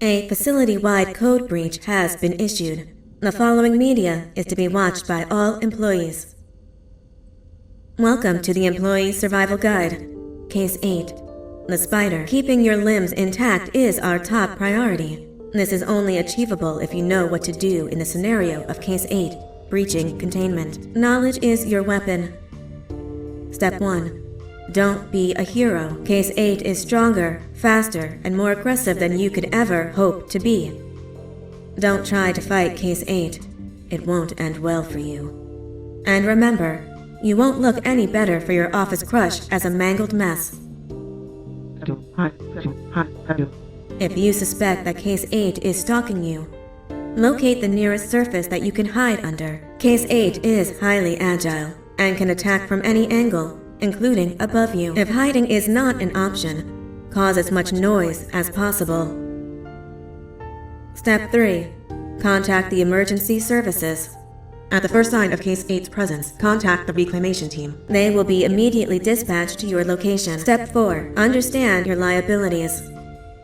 A facility-wide code breach has been issued. The following media is to be watched by all employees. Welcome to the Employee Survival Guide. Case 8. The spider. Keeping your limbs intact is our top priority. This is only achievable if you know what to do in the scenario of Case 8, breaching containment. Knowledge is your weapon. Step 1. Don't be a hero. Case 8 is stronger, faster, and more aggressive than you could ever hope to be. Don't try to fight Case 8. It won't end well for you. And remember, you won't look any better for your office crush as a mangled mess. If you suspect that Case 8 is stalking you, locate the nearest surface that you can hide under. Case 8 is highly agile and can attack from any angle, including above you. If hiding is not an option, cause as much noise as possible. Step 3. Contact the emergency services. At the first sign of Case 8's presence, contact the reclamation team. They will be immediately dispatched to your location. Step 4. Understand your liabilities.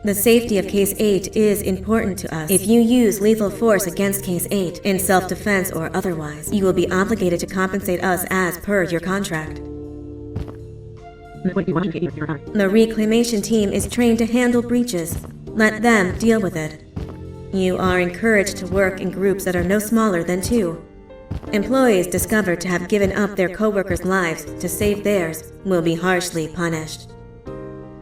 The safety of Case 8 is important to us. If you use lethal force against Case 8, in self-defense or otherwise, you will be obligated to compensate us as per your contract. The reclamation team is trained to handle breaches. Let them deal with it. You are encouraged to work in groups that are no smaller than 2. Employees discovered to have given up their co-workers' lives to save theirs will be harshly punished.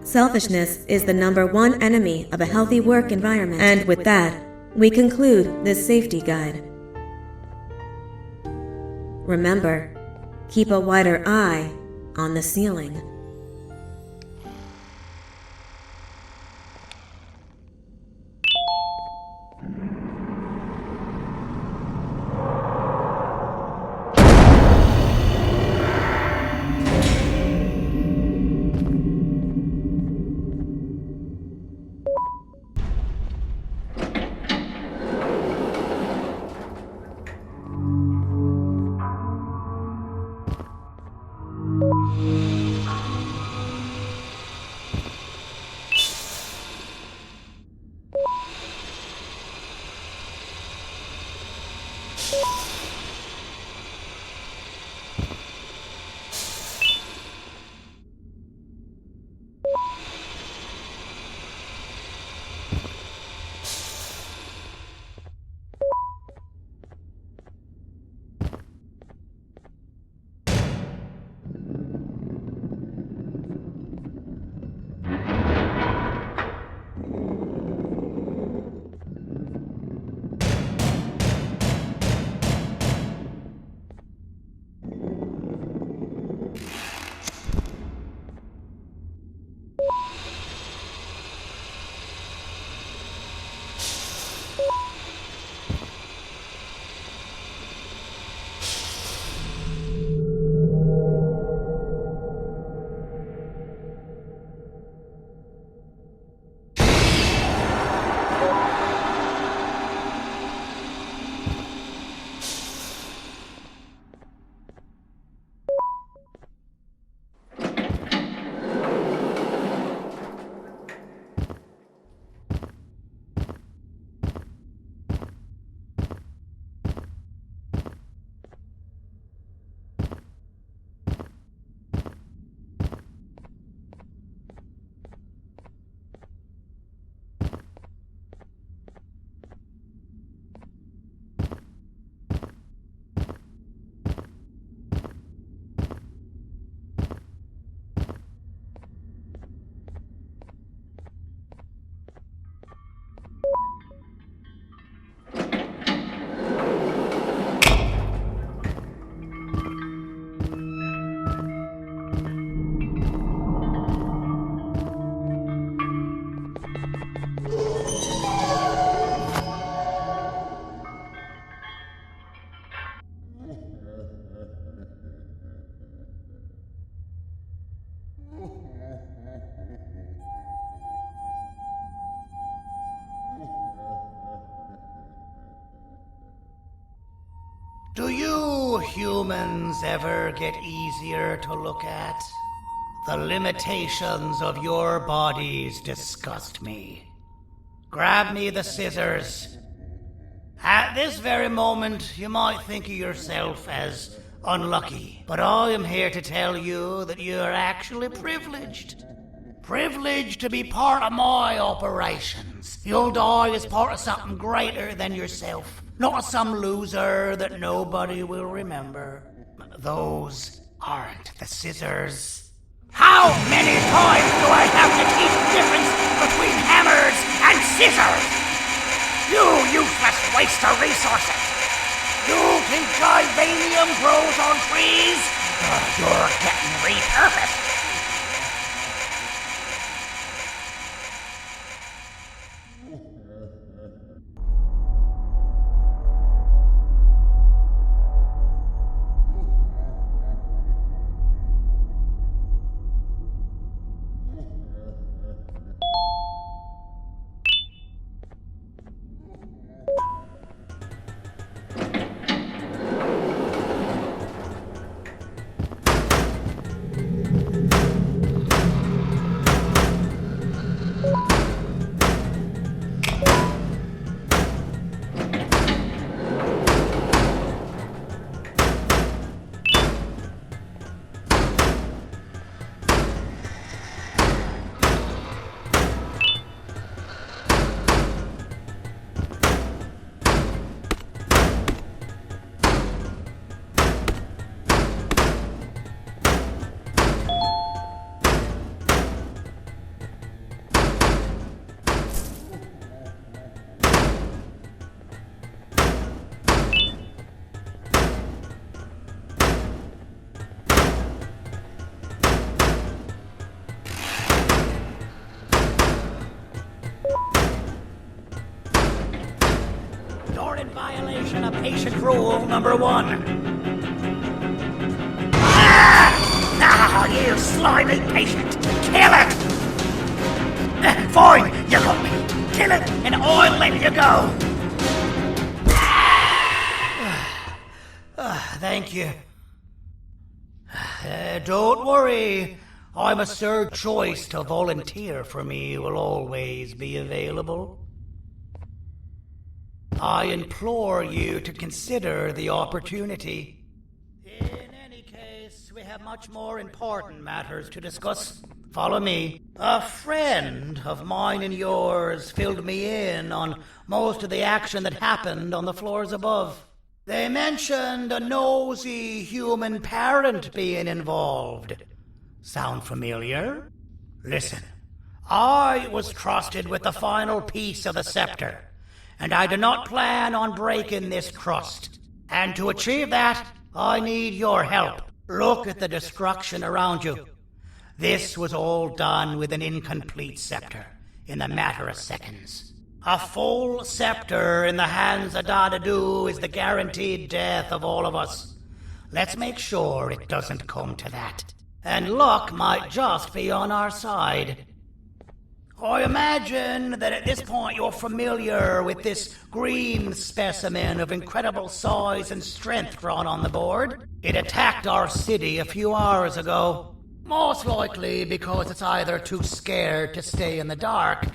Selfishness is the #1 enemy of a healthy work environment. And with that, we conclude this safety guide. Remember, keep a wider eye on the ceiling. Do you humans ever get easier to look at? The limitations of your bodies disgust me. grab me the scissors. At this very moment, you might think of yourself as unlucky, but I am here to tell you that you are actually privileged. Privileged to be part of my operations. You'll die as part of something greater than yourself, not as some loser that nobody will remember. Those aren't the scissors. How many times do I have to teach the difference between hammers and scissors? You useless waste of resources! You think Givanium grows on trees? You're getting repurposed! You're in violation of patient rule number 1. Now, you slimy patient! Kill it! Fine, you got me. Kill it, and I'll let you go. Thank you. Don't worry. I'm a third choice to volunteer for me will always be available. I implore you to consider the opportunity. In any case, we have much more important matters to discuss. Follow me. A friend of mine and yours filled me in on most of the action that happened on the floors above. They mentioned a nosy human parent being involved. Sound familiar? Listen, I was trusted with the final piece of the scepter, and I do not plan on breaking this trust. And to achieve that, I need your help. Look at the destruction around you. This was all done with an incomplete scepter, in a matter of seconds. A full scepter in the hands of Dadadu is the guaranteed death of all of us. Let's make sure it doesn't come to that. And luck might just be on our side. I imagine that at this point you're familiar with this green specimen of incredible size and strength drawn on the board. It attacked our city a few hours ago. Most likely because it's either too scared to stay in the dark,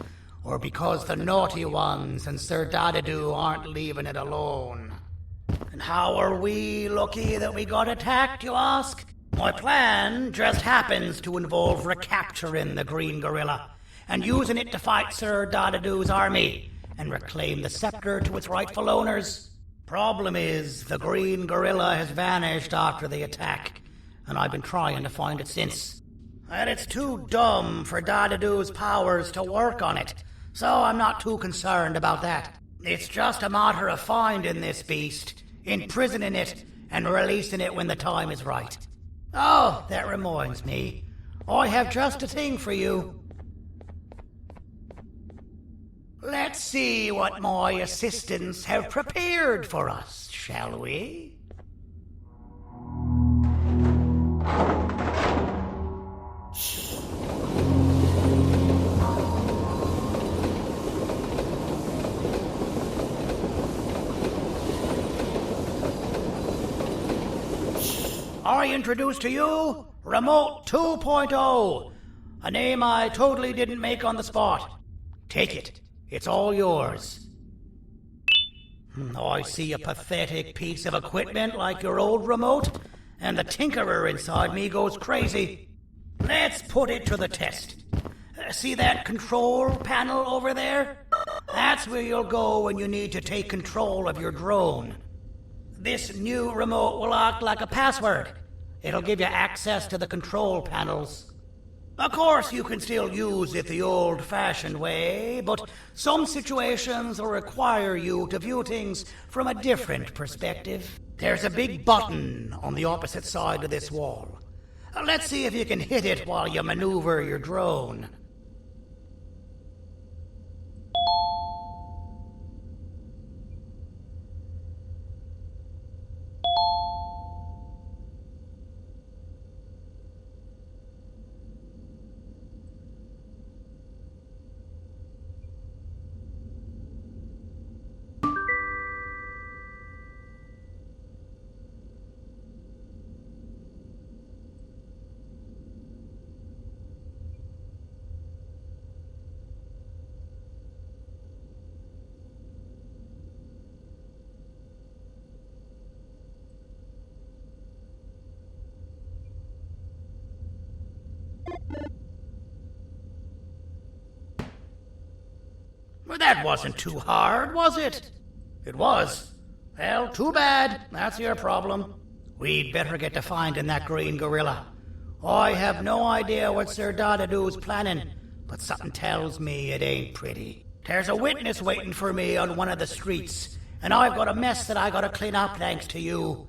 or because the naughty ones and Sir Dadadu aren't leaving it alone. And how are we lucky that we got attacked, you ask? My plan just happens to involve recapturing the green gorilla and using it to fight Sir Dadadu's army and reclaim the scepter to its rightful owners. Problem is, the green gorilla has vanished after the attack, and I've been trying to find it since. And it's too dumb for Dadadu's powers to work on it, so I'm not too concerned about that. It's just a matter of finding this beast, imprisoning it, and releasing it when the time is right. Oh, that reminds me. I have just a thing for you. Let's see what my assistants have prepared for us, shall we? I introduce to you Remote 2.0, a name I totally didn't make on the spot. Take it It's all yours. I see a pathetic piece of equipment like your old remote, and the tinkerer inside me goes crazy. Let's put it to the test. See that control panel over there? That's where you'll go when you need to take control of your drone. This new remote will act like a password. It'll give you access to the control panels. Of course, you can still use it the old-fashioned way, but some situations will require you to view things from a different perspective. There's a big button on the opposite side of this wall. Let's see if you can hit it while you maneuver your drone. Well, that wasn't too hard, was it? It was. Well, too bad. That's your problem. We'd better get to finding that green gorilla. I have no idea what Sir Dadadoo's planning, but something tells me it ain't pretty. There's a witness waiting for me on one of the streets, and I've got a mess that I gotta clean up thanks to you.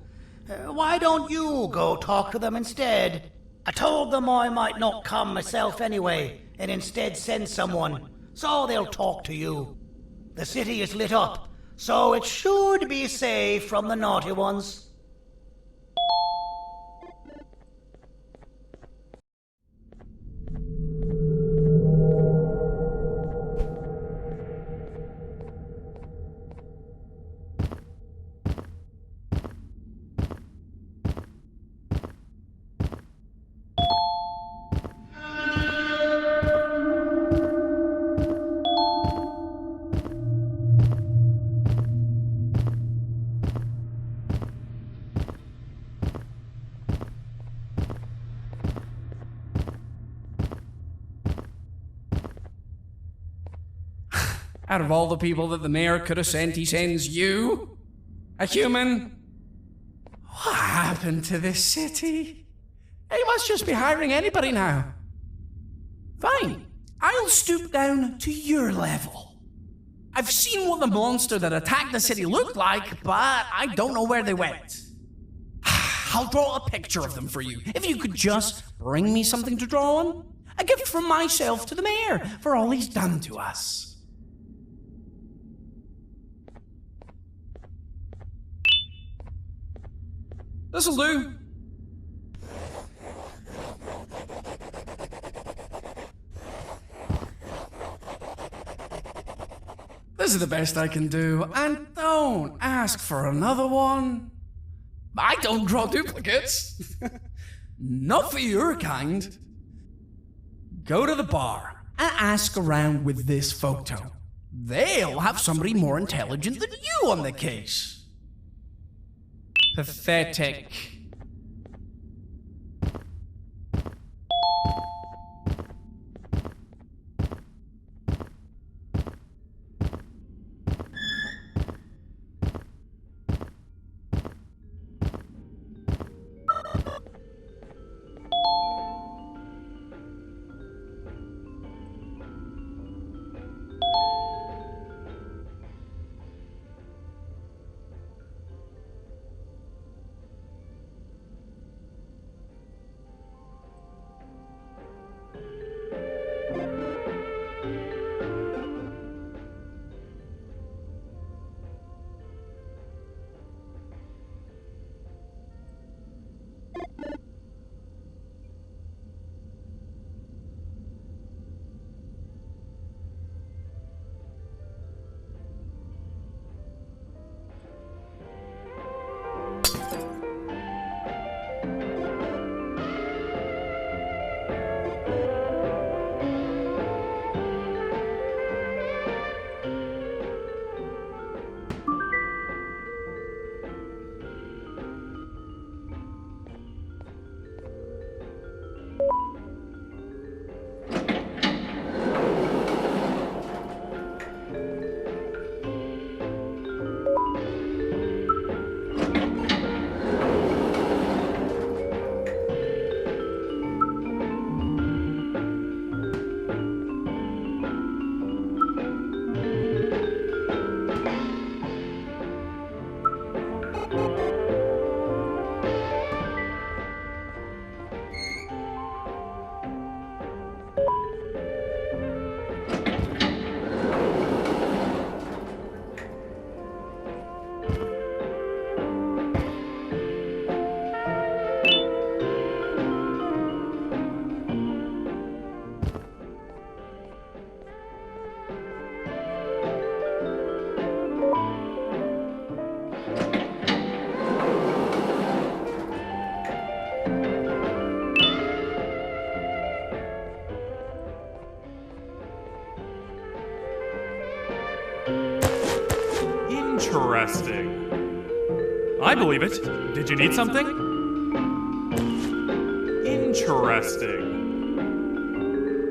Why don't you go talk to them instead? I told them I might not come myself anyway, and instead send someone, so they'll talk to you. The city is lit up, so it should be safe from the naughty ones. Out of all the people that the mayor could have sent, he sends you? A human? What happened to this city? He must just be hiring anybody now. Fine, I'll stoop down to your level. I've seen what the monster that attacked the city looked like, but I don't know where they went. I'll draw a picture of them for you, if you could just bring me something to draw on. A gift from myself to the mayor for all he's done to us. This'll do. This is the best I can do, and don't ask for another one. I don't draw duplicates. Not for your kind. Go to the bar and ask around with this photo. They'll have somebody more intelligent than you on the case. Pathetic. Interesting. I believe it. Did you need something? Interesting.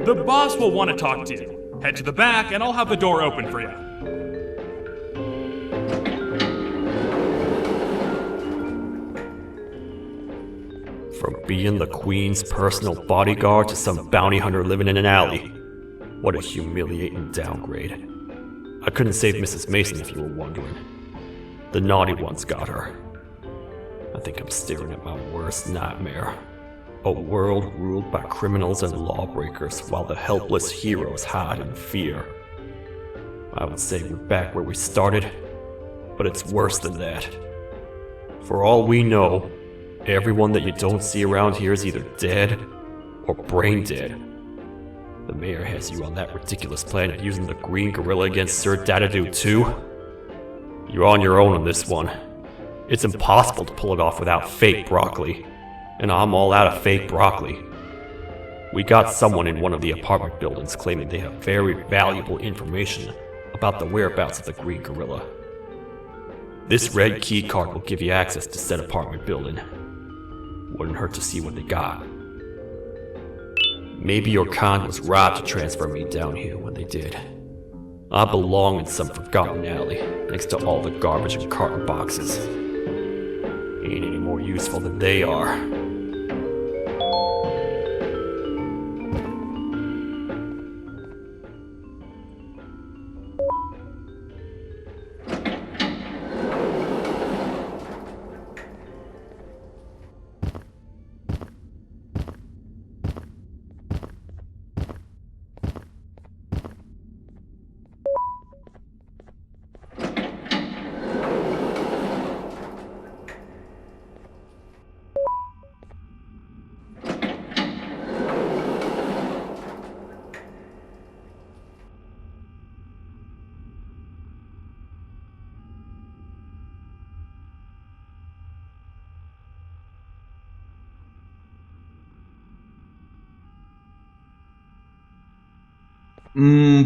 The boss will want to talk to you. Head to the back and I'll have the door open for you. From being the Queen's personal bodyguard to some bounty hunter living in an alley. What a humiliating downgrade. I couldn't save Mrs. Mason if you were wondering. The naughty ones got her. I think I'm staring at my worst nightmare. A world ruled by criminals and lawbreakers while the helpless heroes hide in fear. I would say we're back where we started, but it's worse than that. For all we know, everyone that you don't see around here is either dead or brain dead. The mayor has you on that ridiculous plan of using the green gorilla against Sir Dadadoo too. You're on your own on this one. It's impossible to pull it off without fake broccoli. And I'm all out of fake broccoli. We got someone in one of the apartment buildings claiming they have very valuable information about the whereabouts of the green gorilla. This red key card will give you access to said apartment building. Wouldn't hurt to see what they got. Maybe your con was right to transfer me down here when they did. I belong in some forgotten alley, next to all the garbage and carton boxes. Ain't any more useful than they are.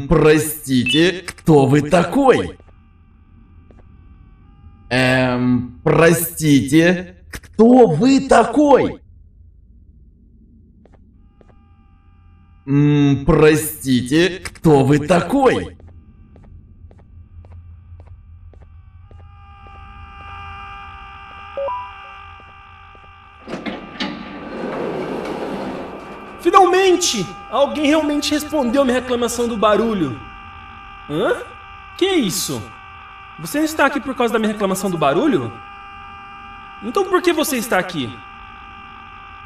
Простите, кто вы такой? Простите, кто вы такой? Простите, кто вы такой? Finalmente! Alguém realmente respondeu minha reclamação do barulho. Hã? Que isso? Você não está aqui por causa da minha reclamação do barulho? Então por que você está aqui?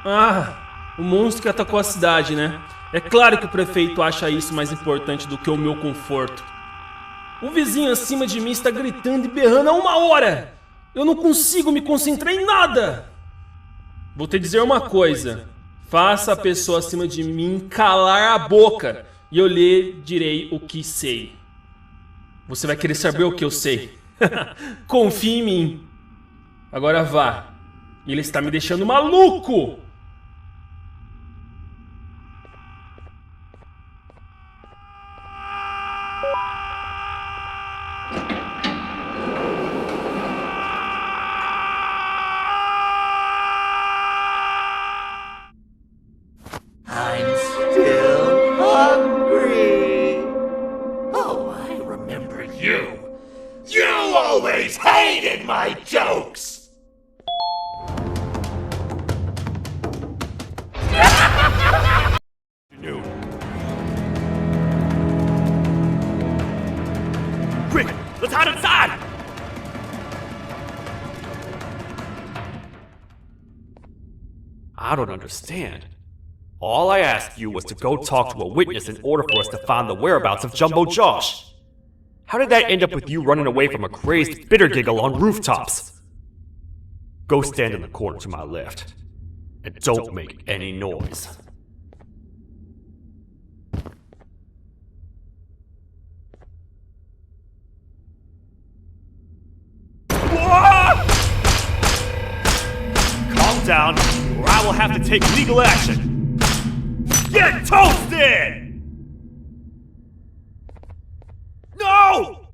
Ah, o monstro que atacou a cidade, né? É claro que o prefeito acha isso mais importante do que o meu conforto. O vizinho acima de mim está gritando e berrando há 1 hora! Eu não consigo me concentrar em nada! Vou te dizer uma coisa. Faça a pessoa acima de mim calar a boca e eu lhe direi o que sei. Você vai querer saber o que eu sei. Confie em mim. Agora vá. Ele está me deixando maluco! I'm still hungry. Oh, I remember you. You always hated my jokes. Quick, let's hide inside! I don't understand. All I asked you was to go talk to a witness in order for us to find the whereabouts of Jumbo Josh. How did that end up with you running away from a crazed bitter giggle on rooftops? Go stand in the corner to my left. And don't make any noise. Calm down, or I will have to take legal action. Get toasted! No!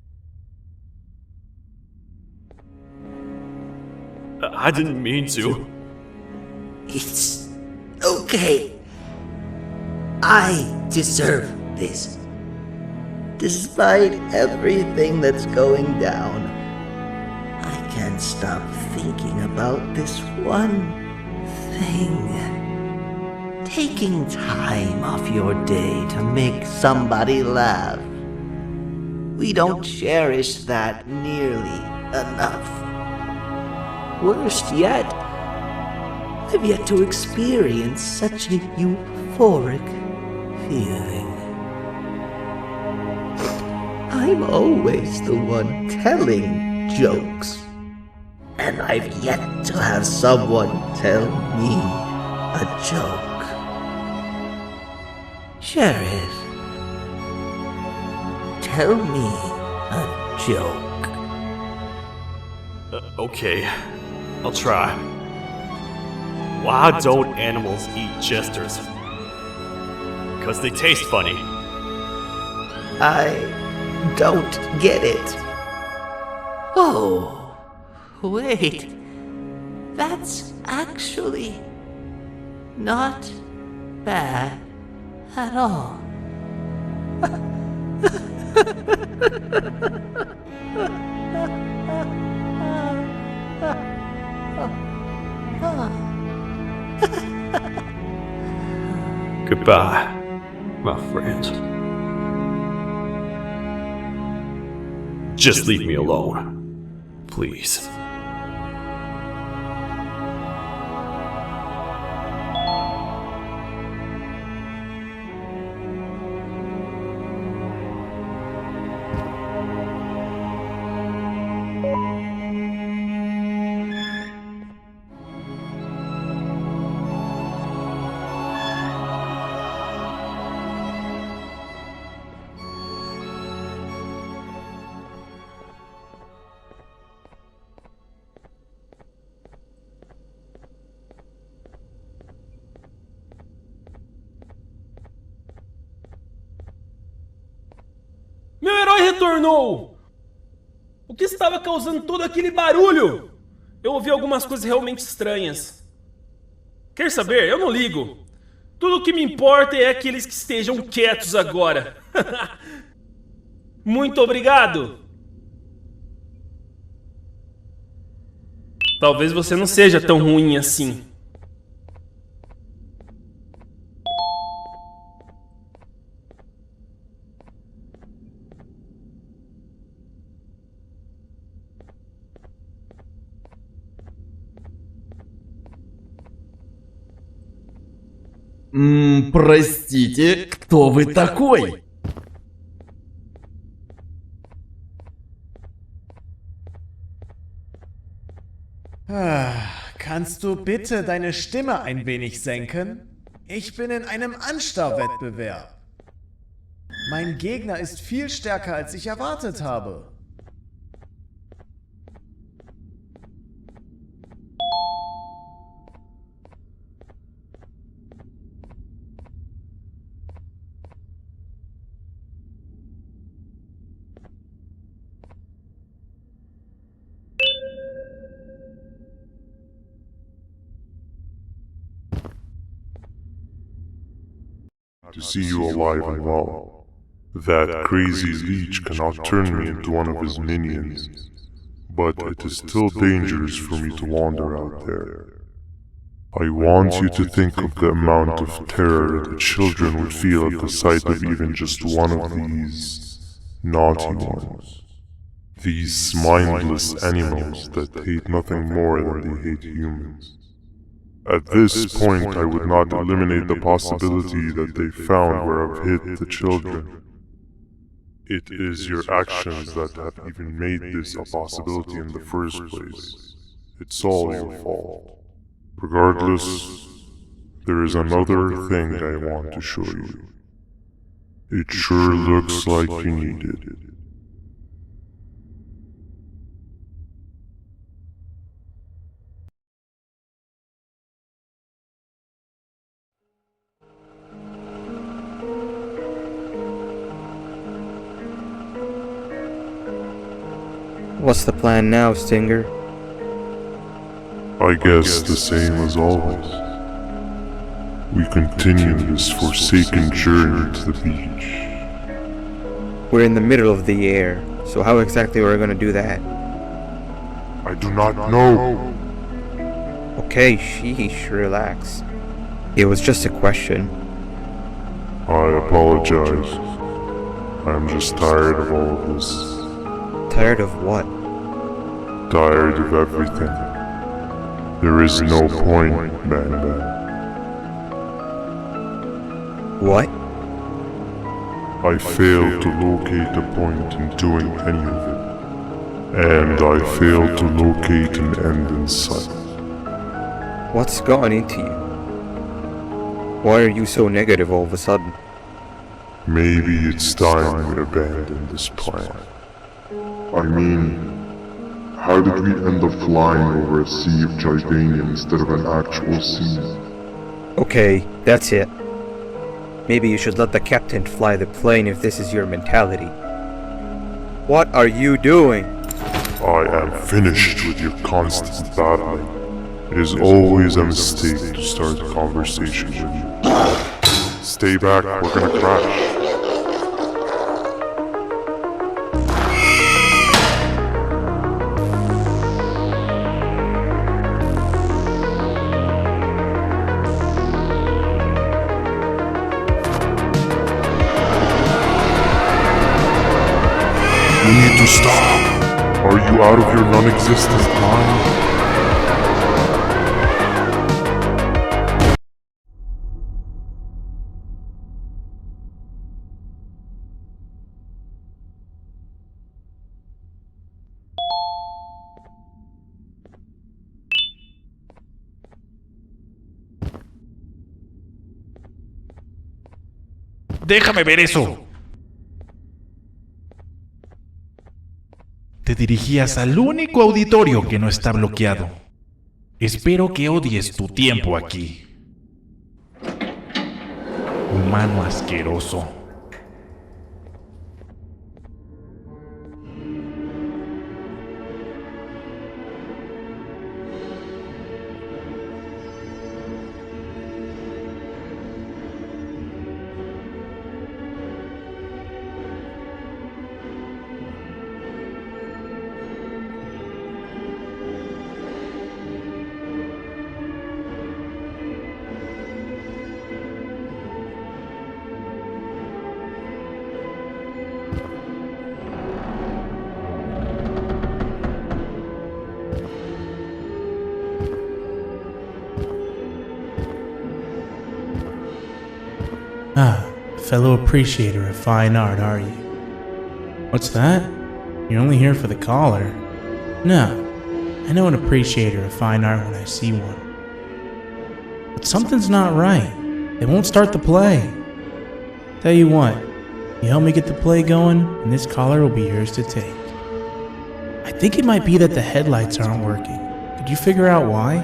I didn't mean to. It's okay. I deserve this. Despite everything that's going down, I can't stop thinking about this one thing. Taking time off your day to make somebody laugh. We don't cherish that nearly enough. Worst yet, I've yet to experience such a euphoric feeling. I'm always the one telling jokes, and I've yet to have someone tell me a joke. Sheriff, tell me a joke. Okay, I'll try. Why don't animals eat jesters? Because they taste funny. I don't get it. Oh, wait. That's actually not bad at all. Goodbye, my friend. Just leave me alone, please. Meu herói retornou! O que estava causando todo aquele barulho? Eu ouvi algumas coisas realmente estranhas. Quer saber? Eu não ligo. Tudo o que me importa é que eles que estejam quietos agora. Muito obrigado! Talvez você não seja tão ruim assim. Простите, кто вы такой? Kannst du bitte deine Stimme ein wenig senken? Ich bin in einem Anstarrwettbewerb. Mein Gegner ist viel stärker, als ich erwartet habe. To see you alive and well. That crazy leech cannot turn me into one of his minions, but it is still dangerous for me to wander out there. I want you to think of the amount of terror that children would feel at the sight of even just one of these naughty ones. These mindless animals that hate nothing more than they hate humans. At this point, I would not eliminate the possibility that they found where I've hid the children. It is your actions that have even made this a possibility in the first place. It's all your fault. Regardless, there is another thing I want to show you. It sure looks like you need it. What's the plan now, Stinger? I guess the same as always. We continue this forsaken journey to the beach. We're in the middle of the air, so how exactly are we going to do that? I do not know. Okay, sheesh, relax. It was just a question. I apologize. I'm just tired of all of this. Tired of what? Tired of everything. There is no point, banban. What? I failed to locate a point in doing any of it. And I failed to locate an end in sight. What's gotten into you? Why are you so negative all of a sudden? Maybe it's time we abandon this plan. I mean, how did we end up flying over a sea of Jardania instead of an actual sea? Okay, that's it. Maybe you should let the captain fly the plane if this is your mentality. What are you doing? I am finished with your constant battling. It is always a mistake to start a conversation with you. Stay back, we're gonna crash. You need to stop. Are you out of your non-existent mind? Déjame ver eso. Te dirigías al único auditorio que no está bloqueado. Espero que odies tu tiempo aquí. Humano asqueroso. Ah, fellow appreciator of fine art, are you? What's that? You're only here for the collar? No, I know an appreciator of fine art when I see one. But something's not right. They won't start the play. Tell you what, you help me get the play going, and this collar will be yours to take. I think it might be that the headlights aren't working. Could you figure out why?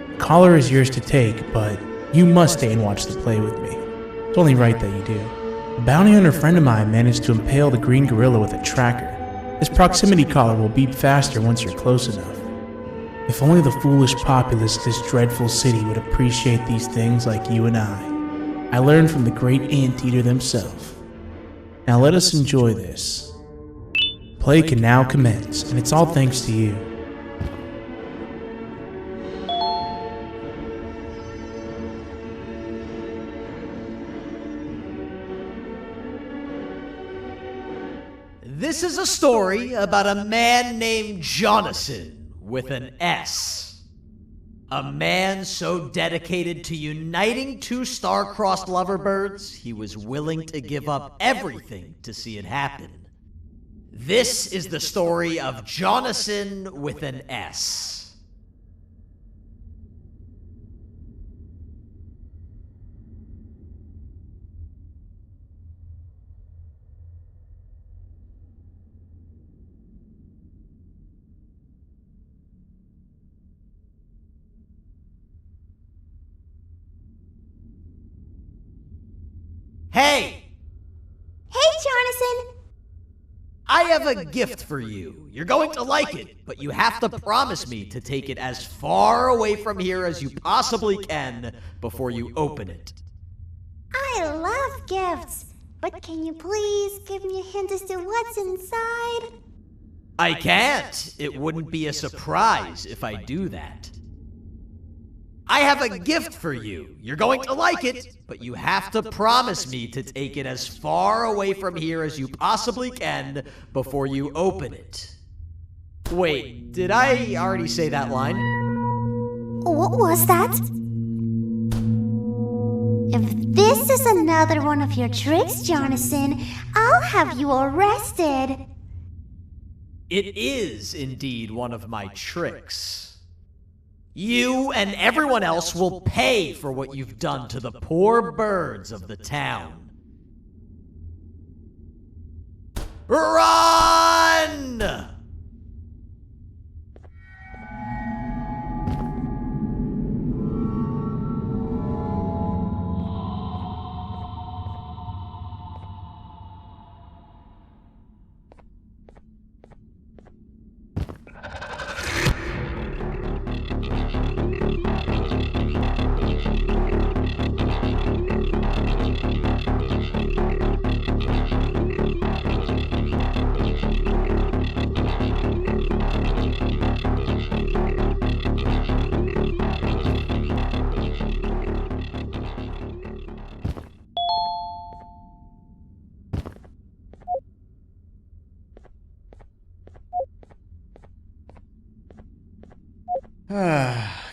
The collar is yours to take, but you must stay and watch the play with me. It's only right that you do. A bounty hunter friend of mine managed to impale the green gorilla with a tracker. This proximity collar will beep faster once you're close enough. If only the foolish populace of this dreadful city would appreciate these things like you and I. I learned from the great anteater themselves. Now let us enjoy this. Play can now commence, and it's all thanks to you. This is a story about a man named Jonathan with an S. A man so dedicated to uniting two star-crossed loverbirds, he was willing to give up everything to see it happen. This is the story of Jonathan with an S. Hey! Hey, Jonathan! I have a gift for you. You're going to like it, but you have to promise me to take it as far away from here as you possibly can before you open it. I love gifts, but can you please give me a hint as to what's inside? I can't. It wouldn't be a surprise if I do that. I have a gift for you. You're going to like it, but you have to promise me to take it as far away from here as you possibly can before you open it. Wait, did I already say that line? What was that? If this is another one of your tricks, Jonathan, I'll have you arrested. It is indeed one of my tricks. You and everyone else will pay for what you've done to the poor birds of the town. Run!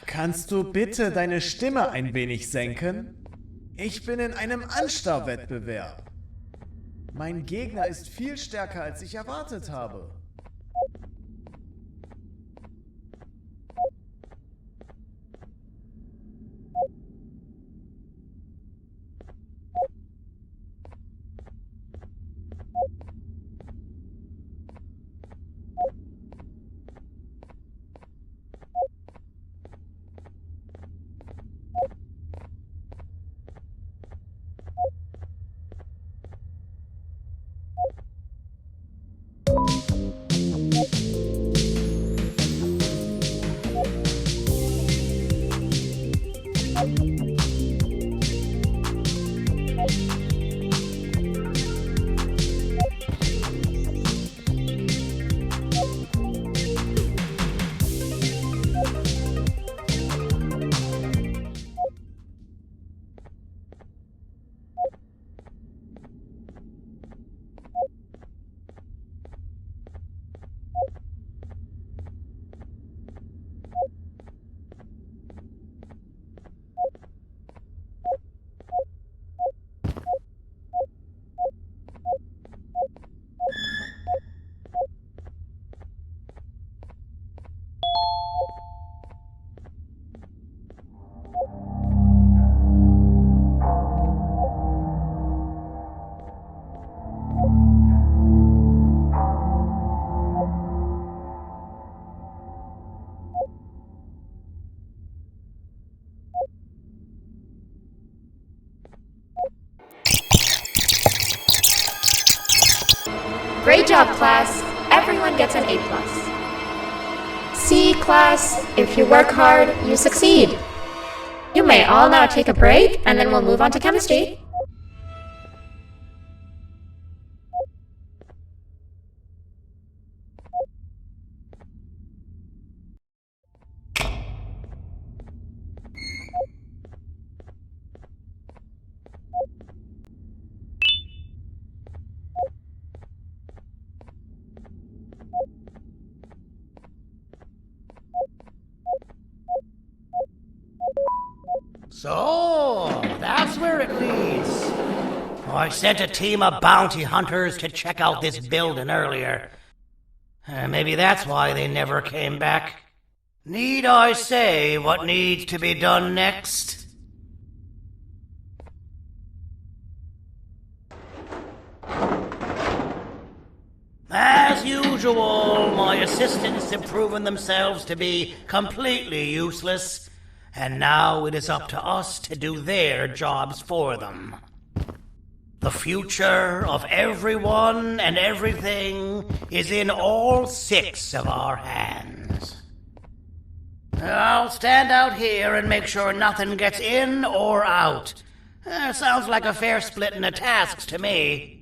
Kannst du bitte deine Stimme ein wenig senken? Ich bin in einem Anstarrwettbewerb. Mein Gegner ist viel stärker, als ich erwartet habe. Great job, class. Everyone gets an A+. See, class, if you work hard, you succeed. You may all now take a break, and then we'll move on to chemistry. So, that's where it leads. I sent a team of bounty hunters to check out this building earlier. Maybe that's why they never came back. Need I say what needs to be done next? As usual, my assistants have proven themselves to be completely useless. And now it is up to us to do their jobs for them. The future of everyone and everything is in all 6 of our hands. I'll stand out here and make sure nothing gets in or out. Sounds like a fair splitting of tasks to me.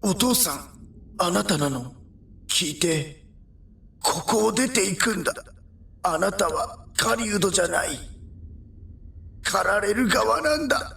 お父さん、あなたなの？聞いて。ここを出ていくんだ。あなたは狩人じゃない。狩られる側なんだ。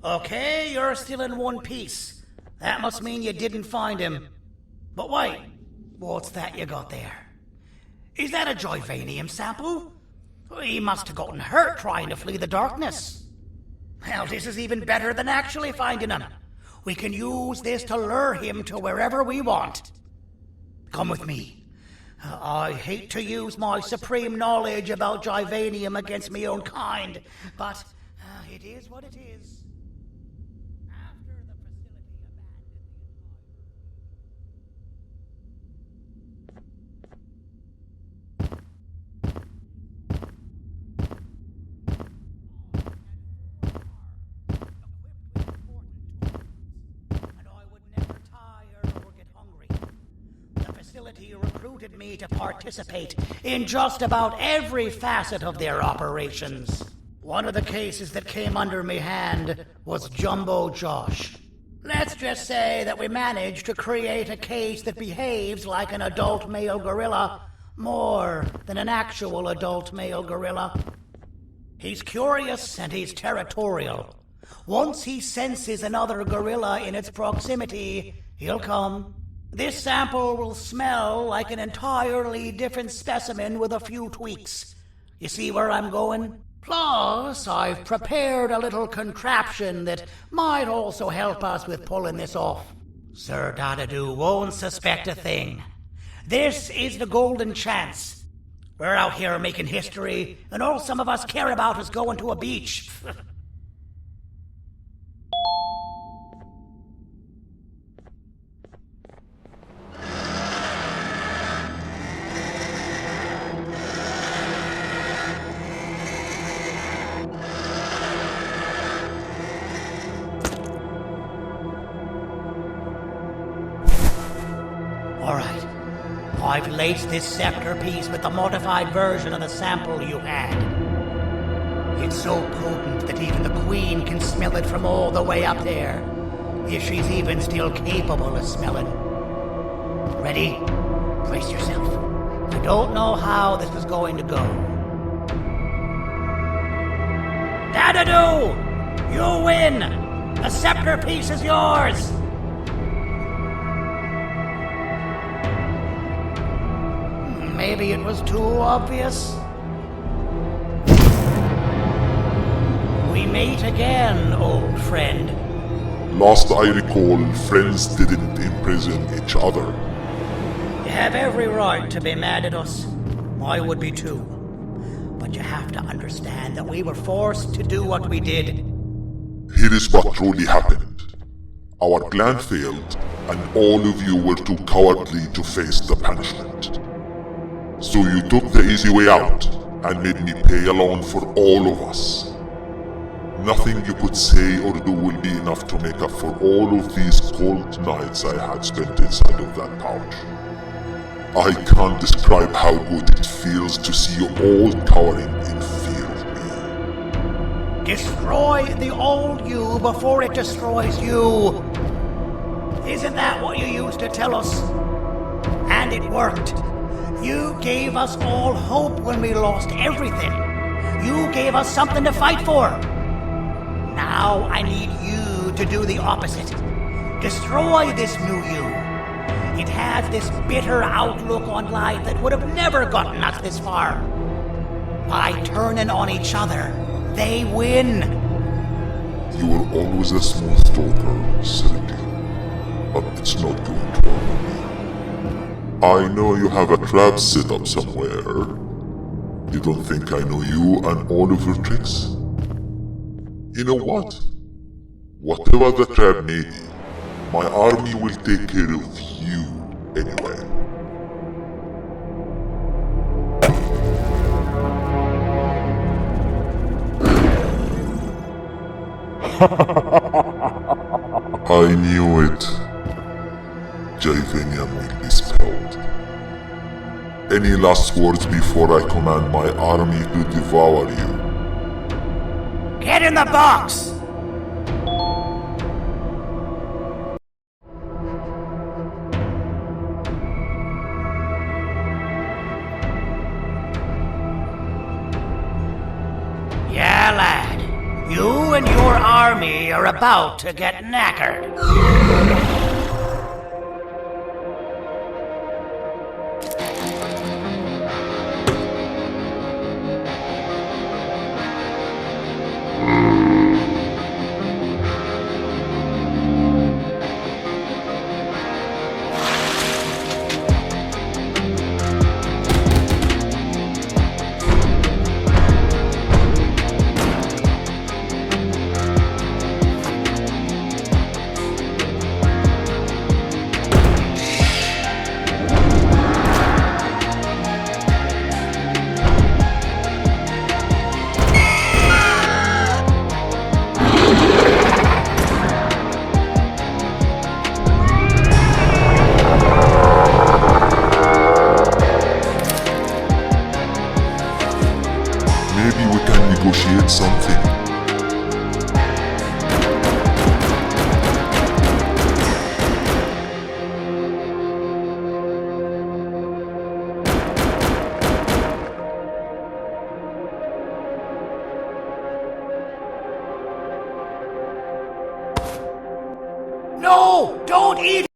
Okay, you're still in one piece. That must mean you didn't find him. But wait, what's that you got there? Is that a Joyvanium sample? He must have gotten hurt trying to flee the darkness. Well, this is even better than actually finding him. We can use this to lure him to wherever we want. Come with me. I hate to use my supreme knowledge about Joyvanium against my own kind, but it is what it is. Facility recruited me to participate in just about every facet of their operations. One of the cases that came under me hand was Jumbo Josh. Let's just say that we managed to create a case that behaves like an adult male gorilla more than an actual adult male gorilla. He's curious and he's territorial. Once he senses another gorilla in its proximity, he'll come. This sample will smell like an entirely different specimen with a few tweaks. You see where I'm going? Plus, I've prepared a little contraption that might also help us with pulling this off. Sir Dadadoo won't suspect a thing. This is the golden chance. We're out here making history, and all some of us care about is going to a beach. Alright, I've laced this scepter piece with the modified version of the sample you had. It's so potent that even the Queen can smell it from all the way up there, if she's even still capable of smelling. Ready? Brace yourself. I don't know how this is going to go. Dadadoo! You win! The scepter piece is yours! maybe it was too obvious. We meet again, old friend. Last I recall, friends didn't imprison each other. You have every right to be mad at us. I would be too. But you have to understand that we were forced to do what we did. Here is what truly happened. Our plan failed, and all of you were too cowardly to face the punishment. So you took the easy way out, and made me pay alone for all of us. Nothing you could say or do will be enough to make up for all of these cold nights I had spent inside of that pouch. I can't describe how good it feels to see you all cowering in fear of me. Destroy the old you before it destroys you. Isn't that what you used to tell us? And it worked. You gave us all hope when we lost everything. You gave us something to fight for. Now I need you to do the opposite. Destroy this new you. It has this bitter outlook on life that would have never gotten us this far. By turning on each other, they win. You were always a smooth talker, Sergei, but it's not going to work on me. I know you have a trap set up somewhere. You don't think I know you and all of your tricks? You know what? Whatever the trap may be, my army will take care of you anyway. I knew it. Javanian will be spelled. Any last words before I command my army to devour you? Get in the box! Yeah, lad. You and your army are about to get knackered. Maybe we can negotiate something. No! Don't eat!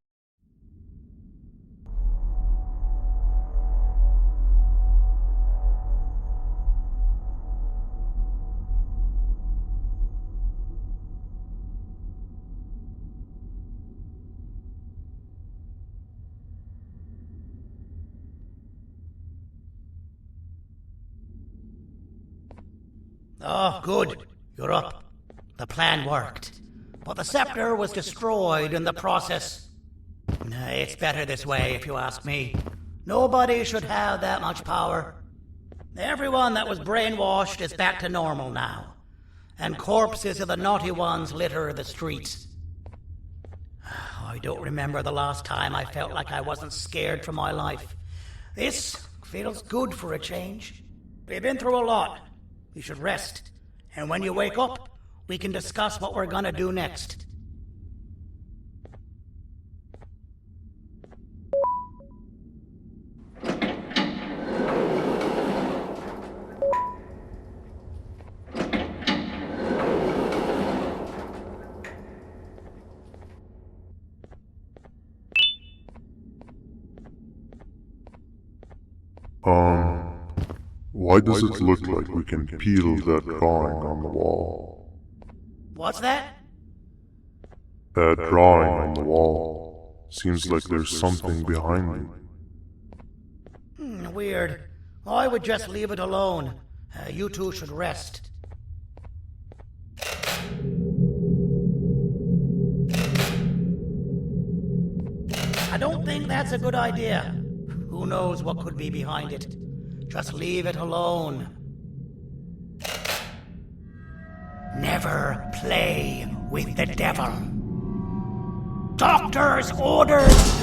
Oh, good. You're up. The plan worked. But the scepter was destroyed in the process. It's better this way, if you ask me. Nobody should have that much power. Everyone that was brainwashed is back to normal now. And corpses of the naughty ones litter the streets. I don't remember the last time I felt like I wasn't scared for my life. This feels good for a change. We've been through a lot. You should rest. And when you wake up, we can discuss what we're gonna do next. Why does it look like we can peel that drawing on the wall? What's that? That drawing on the wall. Seems like there's something behind it. Weird. I would just leave it alone. You two should rest. I don't think that's a good idea. Who knows what could be behind it? Just leave it alone. Never play with the devil. Doctor's orders!